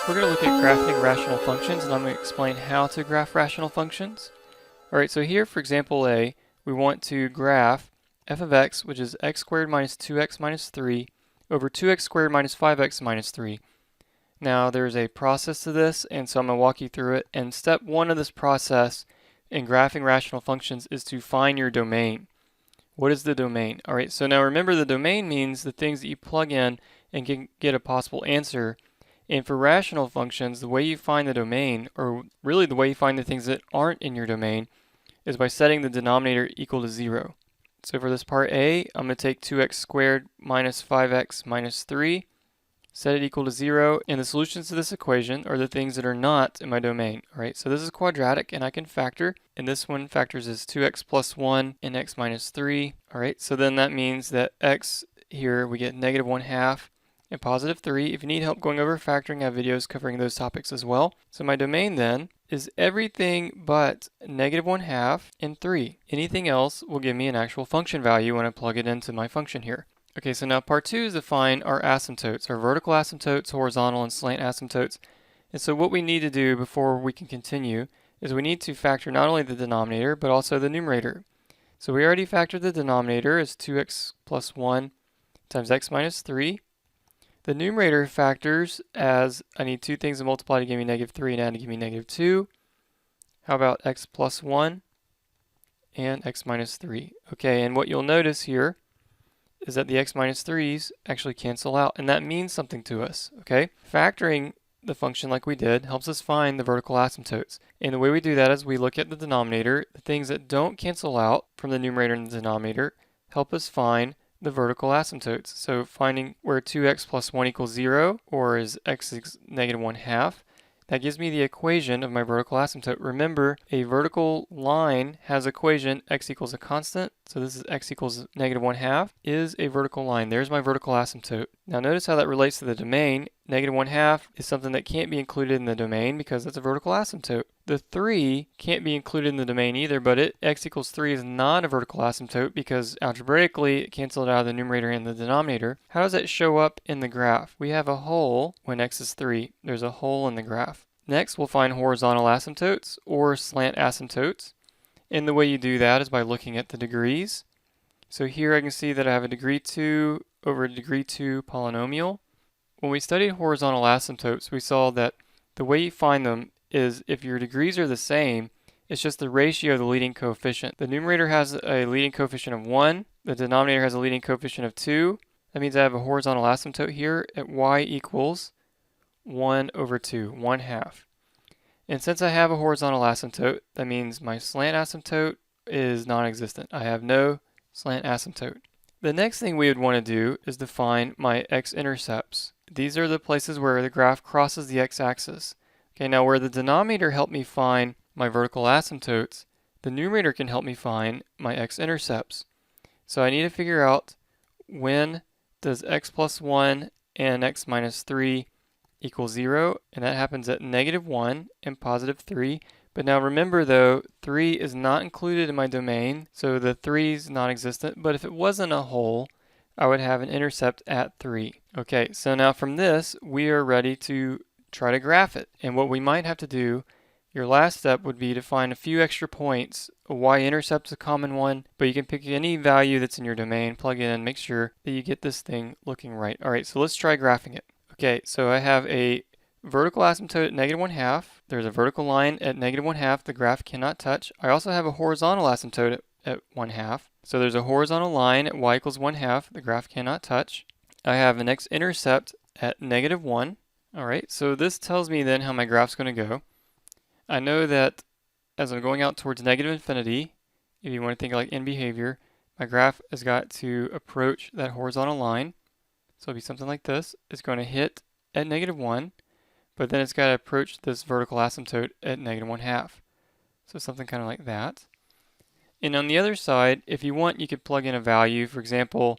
We're going to look at graphing rational functions, and I'm going to explain how to graph rational functions. Alright, so here for example A, we want to graph f of x, which is x squared minus 2x minus 3, over 2x squared minus 5x minus 3. Now there's a process to this, and so I'm going to walk you through it. And step one of this process in graphing rational functions is to find your domain. What is the domain? Alright, so now remember the domain means the things that you plug in and can get a possible answer. And for rational functions, the way you find the domain, or really the way you find the things that aren't in your domain, is by setting the denominator equal to 0. So for this part A, I'm going to take 2x squared minus 5x minus 3, set it equal to 0, and the solutions to this equation are the things that are not in my domain. Alright, so this is quadratic and I can factor, and this one factors as 2x plus 1 and x minus 3. Alright, so then that means that x here we get negative 1/2 and positive 3. If you need help going over factoring, I have videos covering those topics as well. So my domain then is everything but negative 1/2 and 3. Anything else will give me an actual function value when I plug it into my function here. Okay, so now part 2 is to find our asymptotes, our vertical asymptotes, horizontal and slant asymptotes. And so what we need to do before we can continue is we need to factor not only the denominator but also the numerator. So we already factored the denominator as 2x plus 1 times x minus 3. The numerator factors as I need two things to multiply to give me negative 3 and add to give me negative 2. How about x plus 1 and x minus 3? Okay, and what you'll notice here is that the x minus 3's actually cancel out, and that means something to us, okay? Factoring the function like we did helps us find the vertical asymptotes. And the way we do that is we look at the denominator. The things that don't cancel out from the numerator and the denominator help us find the vertical asymptotes. So finding where 2x plus 1 equals 0, or is x is negative 1/2, that gives me the equation of my vertical asymptote. Remember, a vertical line has equation x equals a constant, so this is x equals negative 1/2, is a vertical line. There's my vertical asymptote. Now notice how that relates to the domain. Negative 1/2 is something that can't be included in the domain because that's a vertical asymptote. The 3 can't be included in the domain either, but x equals 3 is not a vertical asymptote because algebraically it canceled out of the numerator and the denominator. How does that show up in the graph? We have a hole when x is 3. There's a hole in the graph. Next, we'll find horizontal asymptotes or slant asymptotes. And the way you do that is by looking at the degrees. So here I can see that I have a degree 2 over a degree 2 polynomial. When we studied horizontal asymptotes, we saw that the way you find them is if your degrees are the same, it's just the ratio of the leading coefficient. The numerator has a leading coefficient of 1, the denominator has a leading coefficient of 2. That means I have a horizontal asymptote here at y equals 1 over 2, 1/2. And since I have a horizontal asymptote, that means my slant asymptote is non-existent. I have no slant asymptote. The next thing we would want to do is define my x-intercepts. These are the places where the graph crosses the x-axis. Okay, now where the denominator helped me find my vertical asymptotes, the numerator can help me find my x-intercepts. So I need to figure out when does x plus 1 and x minus 3 equal 0, and that happens at negative 1 and positive 3. But now remember though, 3 is not included in my domain, so the 3 is non-existent, but if it wasn't a hole, I would have an intercept at 3. Okay, so now from this, we are ready to try to graph it. And what we might have to do, your last step would be to find a few extra points. A y-intercept is a common one, but you can pick any value that's in your domain, plug it in, make sure that you get this thing looking right. Alright, so let's try graphing it. Okay, so I have a vertical asymptote at negative 1/2. There's a vertical line at negative 1/2 the graph cannot touch. I also have a horizontal asymptote at 1/2. So there's a horizontal line at y equals 1/2 the graph cannot touch. I have an x-intercept at negative 1. Alright, so this tells me then how my graph's going to go. I know that as I'm going out towards negative infinity, if you want to think like in behavior, my graph has got to approach that horizontal line. So it'll be something like this. It's going to hit at negative 1, but then it's got to approach this vertical asymptote at negative 1/2. So something kind of like that. And on the other side, if you want, you could plug in a value. For example,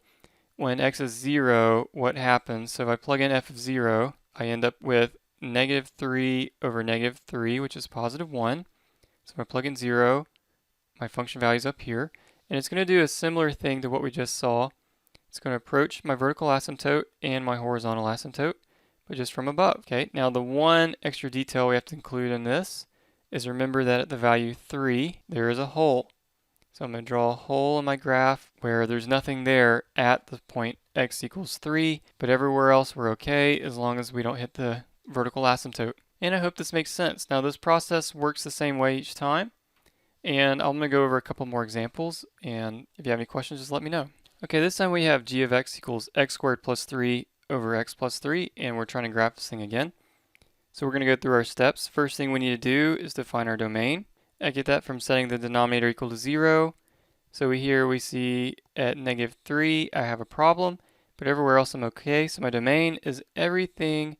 when x is 0, what happens? So if I plug in f of 0, I end up with negative 3 over negative 3, which is positive 1. So if I plug in 0, my function value is up here. And it's going to do a similar thing to what we just saw. It's going to approach my vertical asymptote and my horizontal asymptote. but just from above. Okay, now the one extra detail we have to include in this is remember that at the value 3, there is a hole. So I'm going to draw a hole in my graph where there's nothing there at the point x equals 3, but everywhere else we're okay as long as we don't hit the vertical asymptote. And I hope this makes sense. Now this process works the same way each time, and I'm going to go over a couple more examples, and if you have any questions, just let me know. Okay, this time we have g of x equals x squared plus 3 over x plus 3, and we're trying to graph this thing again. So we're going to go through our steps. First thing we need to do is define our domain. I get that from setting the denominator equal to 0. So here we see at negative 3 I have a problem, but everywhere else I'm okay. So my domain is everything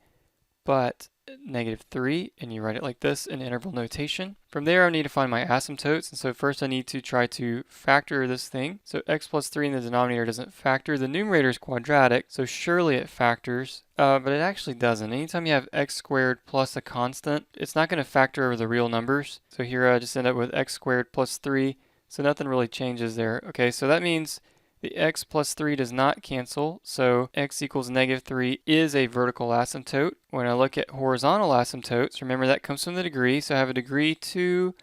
but negative 3, and you write it like this in interval notation. From there I need to find my asymptotes, and so first I need to try to factor this thing. So x plus 3 in the denominator doesn't factor. The numerator is quadratic, so surely it factors, but it actually doesn't. Anytime you have x squared plus a constant, it's not going to factor over the real numbers. So here I just end up with x squared plus 3, so nothing really changes there. Okay, so that means the x plus 3 does not cancel, so x equals negative 3 is a vertical asymptote. When I look at horizontal asymptotes, remember that comes from the degree, so I have a degree 2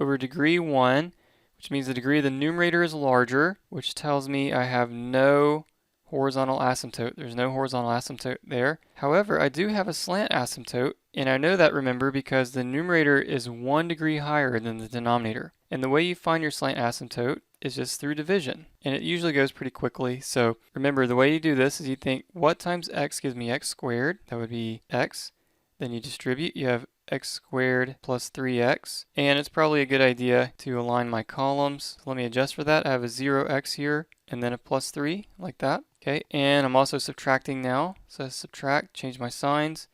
over degree 1, which means the degree of the numerator is larger, which tells me I have no horizontal asymptote. There's no horizontal asymptote there. However, I do have a slant asymptote, and I know that, remember, because the numerator is 1 degree higher than the denominator. And the way you find your slant asymptote is just through division, and it usually goes pretty quickly. So remember, the way you do this is you think, what times x gives me x squared? That would be x. Then you distribute, you have x squared plus 3x, and it's probably a good idea to align my columns. So let me adjust for that. I have a 0x here and then a plus 3 like that. Okay, and I'm also subtracting now, so I subtract, change my signs.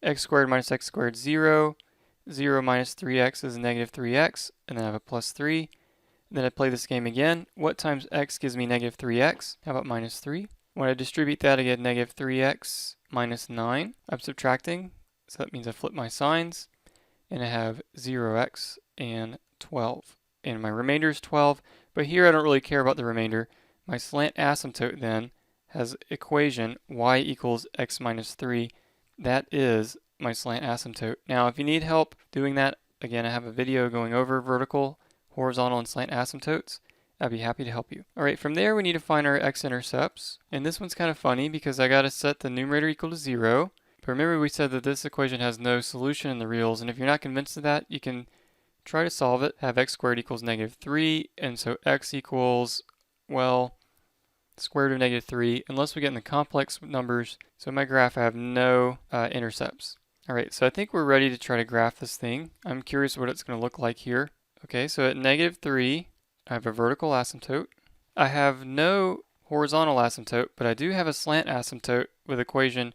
X squared minus x squared 0, 0 minus 3x is negative 3x, and then I have a plus 3. Then I play this game again. What times x gives me negative 3x? How about minus 3? When I distribute that, I get negative 3x minus 9. I'm subtracting, so that means I flip my signs, and I have 0x and 12. And my remainder is 12, but here I don't really care about the remainder. My slant asymptote then has equation y equals x minus 3. That is my slant asymptote. Now, if you need help doing that, again, I have a video going over vertical, horizontal, and slant asymptotes. I'd be happy to help you. Alright, from there we need to find our x-intercepts. And this one's kind of funny because I got to set the numerator equal to 0. But remember we said that this equation has no solution in the reals, and if you're not convinced of that, you can try to solve it. Have x squared equals negative 3, and so x equals, well, square root of negative 3, unless we get in the complex numbers. So in my graph I have no intercepts. Alright, so I think we're ready to try to graph this thing. I'm curious what it's going to look like here. Okay, so at negative 3, I have a vertical asymptote. I have no horizontal asymptote, but I do have a slant asymptote with equation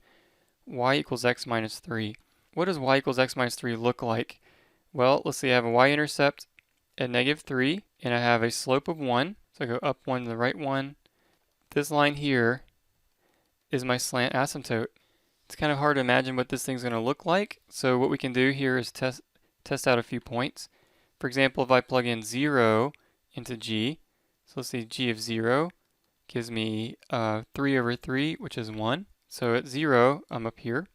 y equals x minus 3. What does y equals x minus 3 look like? Well, let's see, I have a y-intercept at negative 3, and I have a slope of 1. So I go up 1 to the right 1. This line here is my slant asymptote. It's kind of hard to imagine what this thing's going to look like, so what we can do here is test out a few points. For example, if I plug in 0 into g, so let's see, g of 0 gives me 3 over 3, which is 1. So at 0, I'm up here.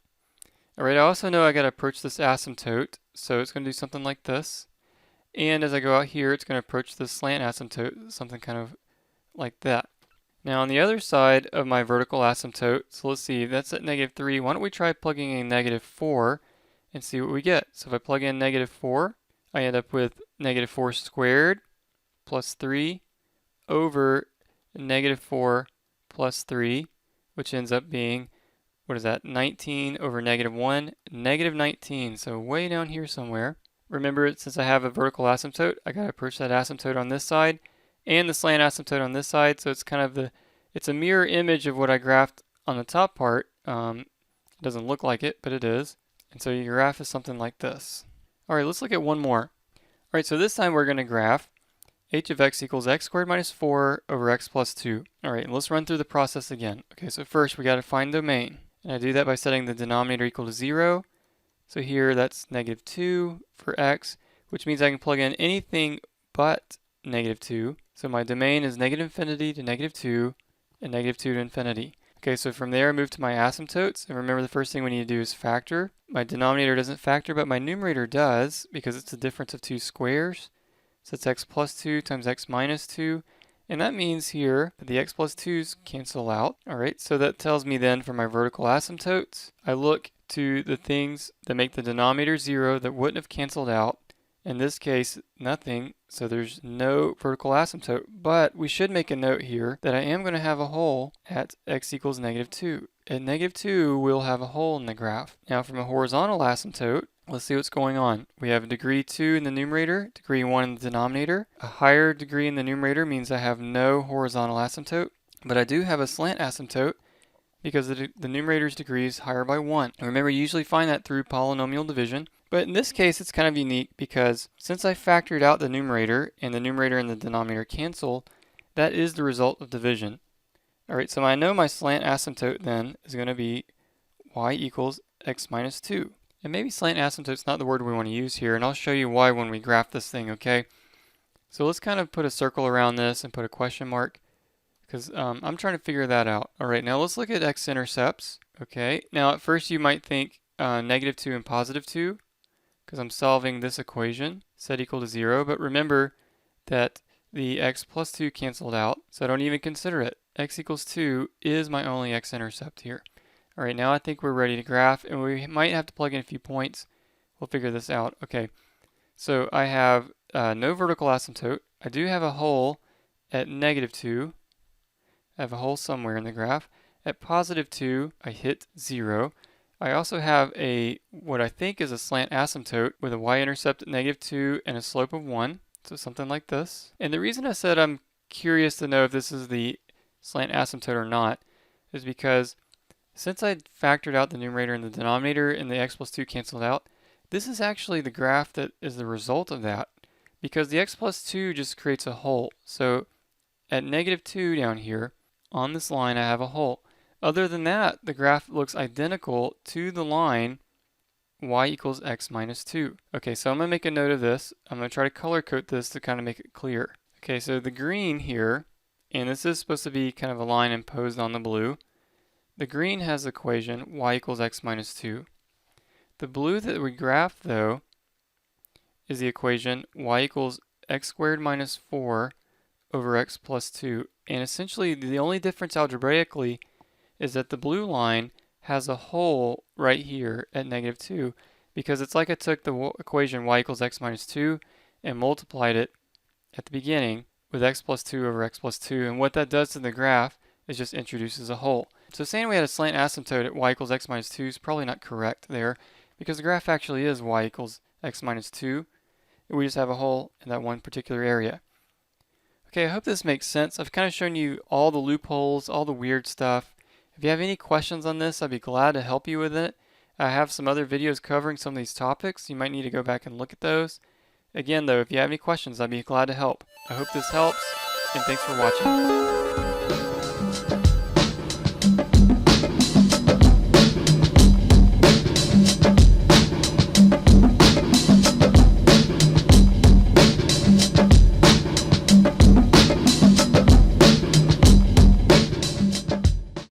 Alright, I also know I got to approach this asymptote, so it's going to do something like this. And as I go out here, it's going to approach this slant asymptote, something kind of like that. Now on the other side of my vertical asymptote, so let's see, that's at negative 3. Why don't we try plugging in negative 4 and see what we get? So if I plug in negative 4, I end up with negative 4 squared plus 3 over negative 4 plus 3, which ends up being, what is that, 19 over negative 1, negative 19, so way down here somewhere. Remember, since I have a vertical asymptote, I got to approach that asymptote on this side and the slant asymptote on this side, so it's kind of it's a mirror image of what I graphed on the top part. It doesn't look like it, but it is. And so your graph is something like this. Alright, let's look at one more. Alright, so this time we're going to graph h of x equals x squared minus 4 over x plus 2. Alright, let's run through the process again. Okay, so first we got to find domain. And I do that by setting the denominator equal to 0. So here that's negative 2 for x, which means I can plug in anything but negative 2. So my domain is negative infinity to negative 2 and negative 2 to infinity. Okay, so from there I move to my asymptotes, and remember the first thing we need to do is factor. My denominator doesn't factor, but my numerator does, because it's the difference of two squares. So it's x plus 2 times x minus 2, and that means here that the x plus 2's cancel out. Alright, so that tells me then for my vertical asymptotes, I look to the things that make the denominator 0 that wouldn't have canceled out. In this case, nothing, so there's no vertical asymptote, but we should make a note here that I am going to have a hole at x equals negative 2. At negative 2, we'll have a hole in the graph. Now from a horizontal asymptote, let's see what's going on. We have degree 2 in the numerator, degree 1 in the denominator. A higher degree in the numerator means I have no horizontal asymptote, but I do have a slant asymptote because the numerator's degree is higher by 1. And remember, you usually find that through polynomial division. But in this case, it's kind of unique because since I factored out the numerator and the denominator cancel, that is the result of division. Alright, so I know my slant asymptote then is going to be y equals x minus 2. And maybe slant asymptote's not the word we want to use here, and I'll show you why when we graph this thing, okay? So let's kind of put a circle around this and put a question mark, because I'm trying to figure that out. Alright, now let's look at x-intercepts, okay? Now at first you might think negative 2 and positive 2, because I'm solving this equation, set equal to 0, but remember that the x plus 2 canceled out, so I don't even consider it. X equals 2 is my only x-intercept here. Alright, now I think we're ready to graph, and we might have to plug in a few points. We'll figure this out. Okay, so I have no vertical asymptote. I do have a hole at negative 2. I have a hole somewhere in the graph. At positive 2, I hit 0. I also have what I think is a slant asymptote with a y-intercept at negative 2 and a slope of 1. So something like this. And the reason I said I'm curious to know if this is the slant asymptote or not is because since I factored out the numerator and the denominator and the x plus 2 canceled out, this is actually the graph that is the result of that, because the x plus 2 just creates a hole. So at negative 2 down here, on this line I have a hole. Other than that, the graph looks identical to the line y equals x minus 2. Okay, so I'm going to make a note of this. I'm going to try to color code this to kind of make it clear. Okay, so the green here, and this is supposed to be kind of a line imposed on the blue. The green has the equation y equals x minus 2. The blue that we graphed, though, is the equation y equals x squared minus 4 over x plus 2. And essentially, the only difference algebraically is that the blue line has a hole right here at negative 2, because it's like I took the equation y equals x minus 2 and multiplied it at the beginning with x plus 2 over x plus 2. And what that does to the graph is just introduces a hole. So saying we had a slant asymptote at y equals x minus 2 is probably not correct there, because the graph actually is y equals x minus 2. We just have a hole in that one particular area. Okay, I hope this makes sense. I've kind of shown you all the loopholes, all the weird stuff. If you have any questions on this, I'd be glad to help you with it. I have some other videos covering some of these topics. You might need to go back and look at those. Again, though, if you have any questions, I'd be glad to help. I hope this helps, and thanks for watching.